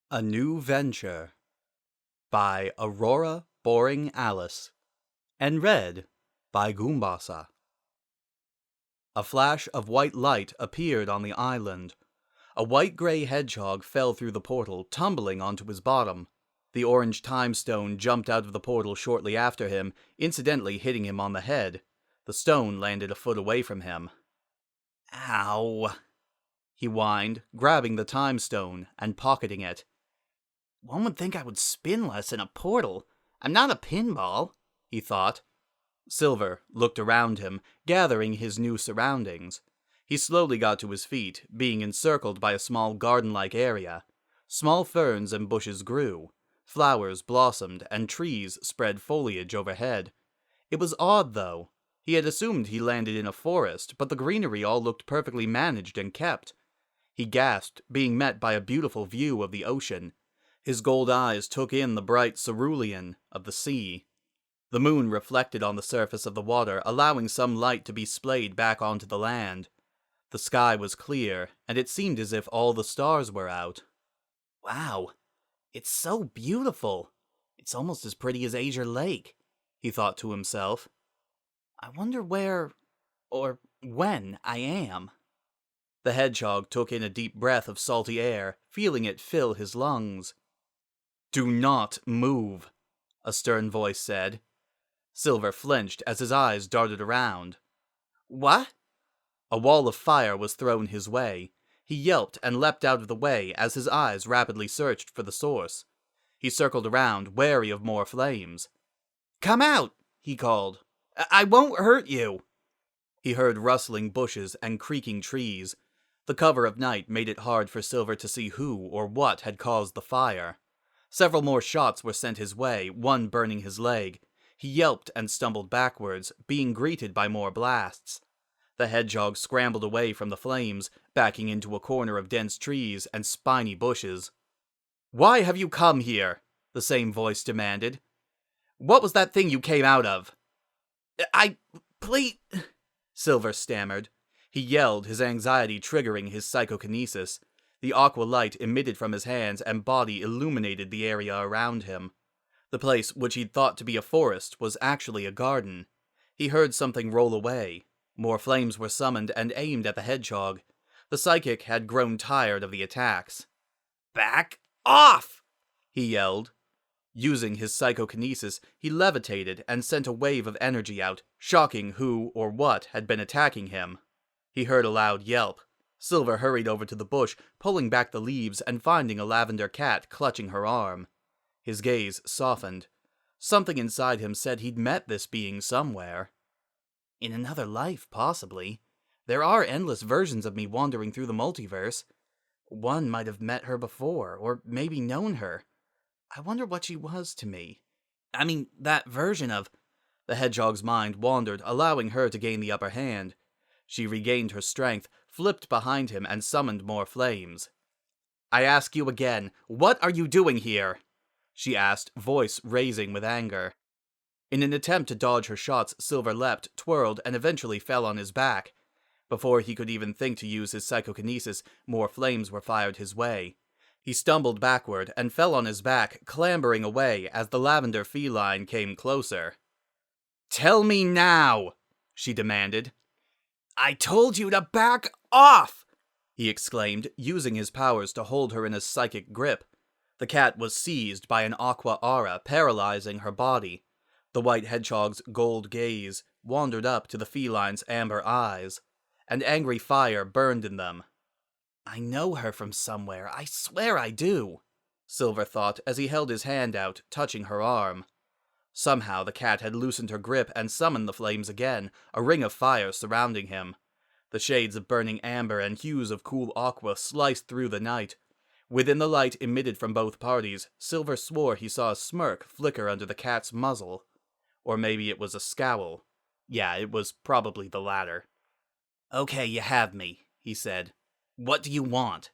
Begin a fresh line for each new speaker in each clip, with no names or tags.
A New Venture by Aurora-Boring-Alis and read by Goombasa. A flash of white light appeared on the island. A white-gray hedgehog fell through the portal, tumbling onto his bottom. The orange time stone jumped out of the portal shortly after him, incidentally hitting him on the head. The stone landed a foot away from him. "Ow," he whined, grabbing the time stone and pocketing it. "One would think I would spin less in a portal. I'm not a pinball," he thought. Silver looked around him, gathering his new surroundings. He slowly got to his feet, being encircled by a small garden-like area. Small ferns and bushes grew. Flowers blossomed, and trees spread foliage overhead. It was odd, though. He had assumed he landed in a forest, but the greenery all looked perfectly managed and kept. He gasped, being met by a beautiful view of the ocean. His gold eyes took in the bright cerulean of the sea. The moon reflected on the surface of the water, allowing some light to be splayed back onto the land. The sky was clear, and it seemed as if all the stars were out. "Wow, it's so beautiful. It's almost as pretty as Azure Lake," he thought to himself. "I wonder where, or when, I am." The hedgehog took in a deep breath of salty air, feeling it fill his lungs. "Do not move," a stern voice said. Silver flinched as his eyes darted around. "What?" A wall of fire was thrown his way. He yelped and leapt out of the way as his eyes rapidly searched for the source. He circled around, wary of more flames. "Come out," he called. I won't hurt you." He heard rustling bushes and creaking trees. The cover of night made it hard for Silver to see who or what had caused the fire. Several more shots were sent his way, one burning his leg. He yelped and stumbled backwards, being greeted by more blasts. The hedgehog scrambled away from the flames, backing into a corner of dense trees and spiny bushes. "Why have you come here?" the same voice demanded. "What was that thing you came out of?" Please," Silver stammered. He yelled, his anxiety triggering his psychokinesis. The aqua light emitted from his hands and body illuminated the area around him. The place, which he'd thought to be a forest, was actually a garden. He heard something roll away. More flames were summoned and aimed at the hedgehog. The psychic had grown tired of the attacks. "Back off!" he yelled. Using his psychokinesis, he levitated and sent a wave of energy out, shocking who or what had been attacking him. He heard a loud yelp. Silver hurried over to the bush, pulling back the leaves and finding a lavender cat clutching her arm. His gaze softened. Something inside him said he'd met this being somewhere. In another life, possibly. There are endless versions of me wandering through the multiverse. One might have met her before, or maybe known her. I wonder what she was to me. I mean, that version of... The hedgehog's mind wandered, allowing her to gain the upper hand. She regained her strength, flipped behind him, and summoned more flames. "I ask you again, what are you doing here?" she asked, voice raising with anger. In an attempt to dodge her shots, Silver leapt, twirled, and eventually fell on his back. Before he could even think to use his psychokinesis, more flames were fired his way. He stumbled backward and fell on his back, clambering away as the lavender feline came closer. "Tell me now!" she demanded. "I told you to back off!" he exclaimed, using his powers to hold her in a psychic grip. The cat was seized by an aqua aura, paralyzing her body. The white hedgehog's gold gaze wandered up to the feline's amber eyes. An angry fire burned in them. "I know her from somewhere, I swear I do," Silver thought as he held his hand out, touching her arm. Somehow the cat had loosened her grip and summoned the flames again, a ring of fire surrounding him. The shades of burning amber and hues of cool aqua sliced through the night. Within the light emitted from both parties, Silver swore he saw a smirk flicker under the cat's muzzle. Or maybe it was a scowl. Yeah, it was probably the latter. "Okay, you have me," he said. "What do you want?"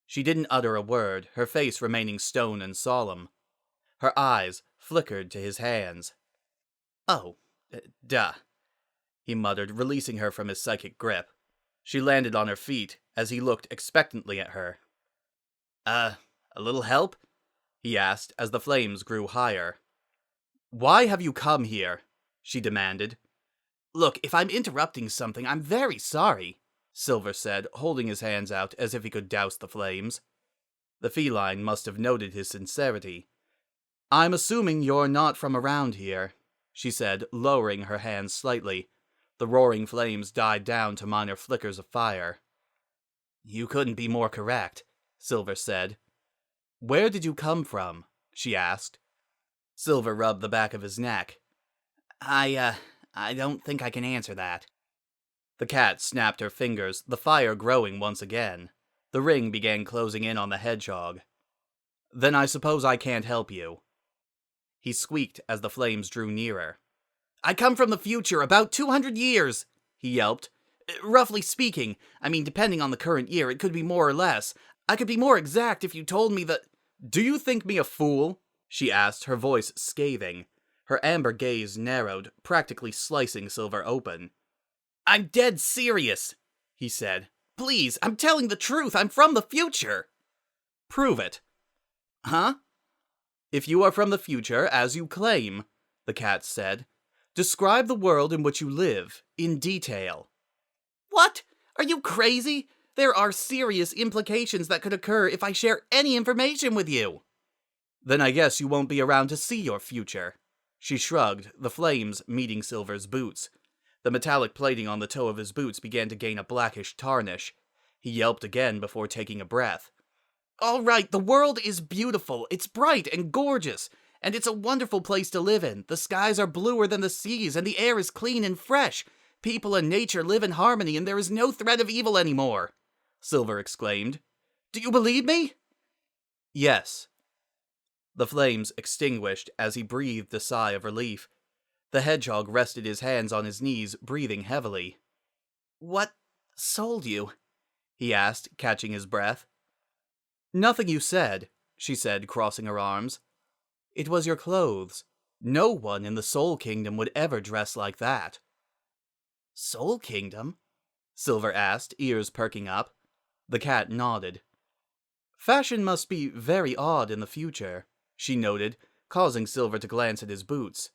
She didn't utter a word, her face remaining stone and solemn. Her eyes flickered to his hands. "Oh, duh," he muttered, releasing her from his psychic grip. She landed on her feet as he looked expectantly at her. A little help? He asked as the flames grew higher. Why have you come here? She demanded. Look, if I'm interrupting something, I'm very sorry, Silver said, holding his hands out as if he could douse the flames. The feline must have noted his sincerity. I'm assuming you're not from around here, she said, lowering her hands slightly. The roaring flames died down to minor flickers of fire. You couldn't be more correct, Silver said. Where did you come from? She asked. Silver rubbed the back of his neck. I don't think I can answer that. The cat snapped her fingers, the fire growing once again. The ring began closing in on the hedgehog. Then I suppose I can't help you. He squeaked as the flames drew nearer. I come from the future, about 200 years, he yelped. Roughly speaking, I mean, depending on the current year, it could be more or less. I could be more exact if you told me that... Do you think me a fool? She asked, her voice scathing. Her amber gaze narrowed, practically slicing Silver open. I'm dead serious, he said. Please, I'm telling the truth, I'm from the future. Prove it. Huh? If you are from the future, as you claim, the cat said, describe the world in which you live, in detail. What? Are you crazy? There are serious implications that could occur if I share any information with you. Then I guess you won't be around to see your future. She shrugged, the flames meeting Silver's boots. The metallic plating on the toe of his boots began to gain a blackish tarnish. He yelped again before taking a breath. All right, the world is beautiful. It's bright and gorgeous. And it's a wonderful place to live in. The skies are bluer than the seas, and the air is clean and fresh. People and nature live in harmony, and there is no threat of evil anymore, Silver exclaimed. Do you believe me? Yes. The flames extinguished as he breathed a sigh of relief. The hedgehog rested his hands on his knees, breathing heavily. What sold you? He asked, catching his breath. Nothing you said, she said, crossing her arms. It was your clothes. No one in the Soul Kingdom would ever dress like that. Soul Kingdom? Silver asked, ears perking up. The cat nodded. Fashion must be very odd in the future, she noted, causing Silver to glance at his boots.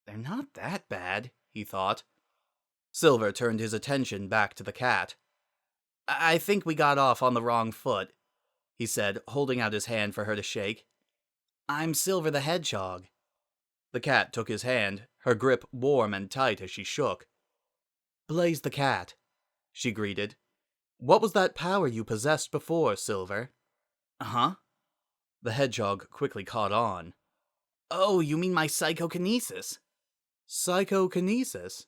They're not that bad, he thought. Silver turned his attention back to the cat. I think we got off on the wrong foot, he said, holding out his hand for her to shake. I'm Silver the Hedgehog. The cat took his hand, her grip warm and tight as she shook. Blaze the cat, she greeted. What was that power you possessed before, Silver? Huh? The hedgehog quickly caught on. Oh, you mean my psychokinesis? Psychokinesis?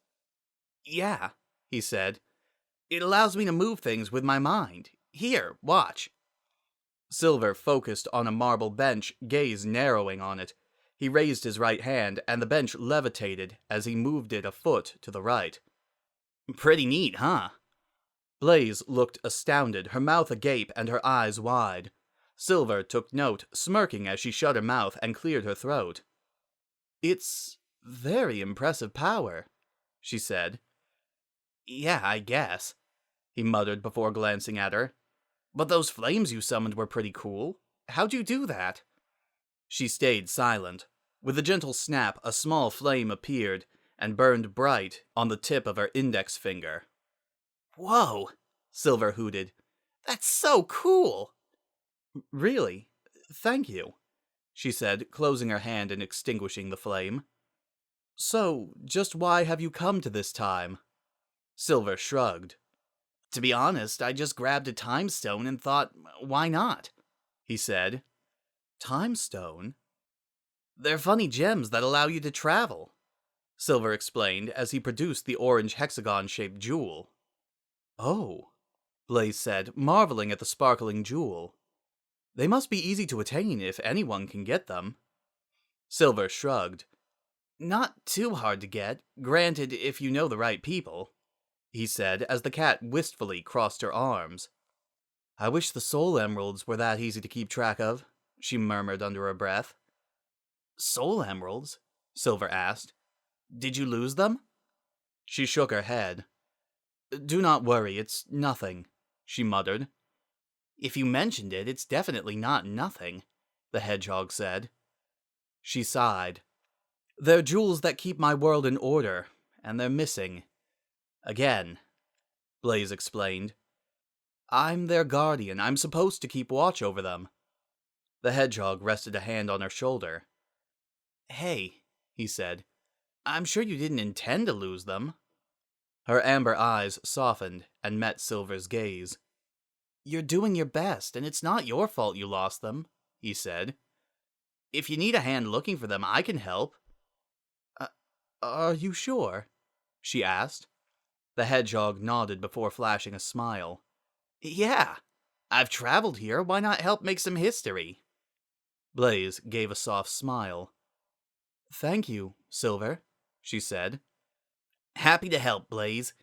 Yeah, he said. It allows me to move things with my mind. Here, watch. Silver focused on a marble bench, gaze narrowing on it. He raised his right hand, and the bench levitated as he moved it a foot to the right. Pretty neat, huh? Blaze looked astounded, her mouth agape and her eyes wide. Silver took note, smirking as she shut her mouth and cleared her throat. It's very impressive power, she said. Yeah, I guess, he muttered before glancing at her. But those flames you summoned were pretty cool. How'd you do that? She stayed silent. With a gentle snap, a small flame appeared and burned bright on the tip of her index finger. Whoa, Silver hooted. That's so cool! Really? Thank you, she said, closing her hand and extinguishing the flame. So, just why have you come to this time? Silver shrugged. To be honest, I just grabbed a time stone and thought, why not? He said. Time stone? They're funny gems that allow you to travel, Silver explained as he produced the orange hexagon-shaped jewel. Oh, Blaze said, marveling at the sparkling jewel. They must be easy to attain if anyone can get them. Silver shrugged. Not too hard to get, granted if you know the right people, he said as the cat wistfully crossed her arms. I wish the soul emeralds were that easy to keep track of, she murmured under her breath. Soul emeralds? Silver asked. Did you lose them? She shook her head. Do not worry, it's nothing, she muttered. If you mentioned it, it's definitely not nothing, the hedgehog said. She sighed. They're jewels that keep my world in order, and they're missing. Again, Blaze explained. I'm their guardian. I'm supposed to keep watch over them. The hedgehog rested a hand on her shoulder. Hey, he said, I'm sure you didn't intend to lose them. Her amber eyes softened and met Silver's gaze. You're doing your best, and it's not your fault you lost them, he said. If you need a hand looking for them, I can help. Are you sure? She asked. The hedgehog nodded before flashing a smile. Yeah, I've traveled here. Why not help make some history? Blaze gave a soft smile. Thank you, Silver, she said. Happy to help, Blaze,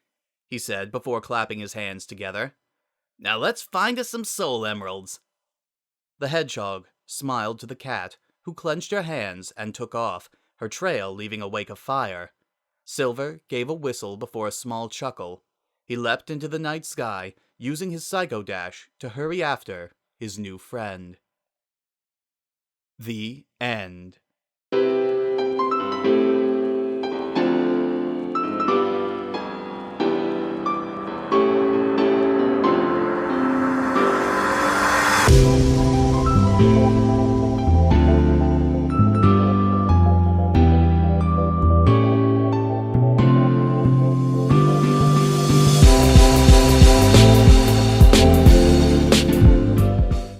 he said before clapping his hands together. Now let's find us some soul emeralds. The hedgehog smiled to the cat, who clenched her hands and took off, her trail leaving a wake of fire. Silver gave a whistle before a small chuckle. He leapt into the night sky, using his Psycho Dash to hurry after his new friend. The end.